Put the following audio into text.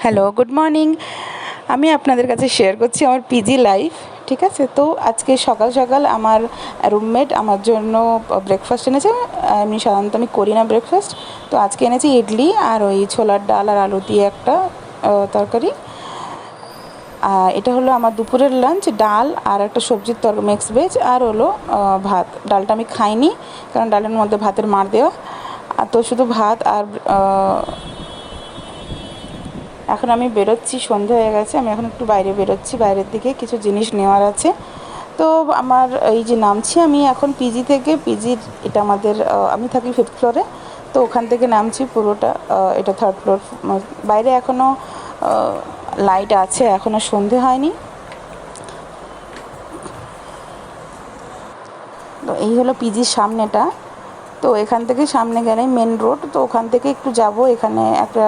Hello, good morning. আমি আপনাদের কাছে শেয়ার করছি আমার পিজি লাইফ। ঠিক আছে, তো আজকে সকাল সকাল আমার রুমমেট আমার জন্য ব্রেকফাস্ট এনেছে। এমনি সাধারণত আমি করি না ব্রেকফাস্ট, তো আজকে এনেছি ইডলি আর ওই ছোলার ডাল আর আলু দিয়ে একটা তরকারি। এটা হলো আমার দুপুরের লাঞ্চ, ডাল আর একটা সবজির মিক্স ভেজ আর হলো ভাত। ডালটা আমি খাইনি কারণ ডালের মধ্যে ভাতের মার দেওয়া, আর তো শুধু ভাত আর এখন আমি বেরোচ্ছি, সন্ধে হয়ে গেছে, আমি এখন একটু বাইরে বেরোচ্ছি, বাইরের দিকে কিছু জিনিস নেওয়ার আছে। তো আমার এই যে নামছি আমি এখন পিজি থেকে, পিজির এটা আমাদের আমি থাকি 5th ফ্লোরে, তো ওখান থেকে নামছি পুরোটা, এটা 3rd ফ্লোর। বাইরে এখনও লাইট আছে, এখনও সন্ধে হয়নি। তো এই হলো পিজির সামনেটা। তো এখান থেকে সামনে গেলে মেন রোড, তো ওখান থেকে একটু যাব, এখানে একটা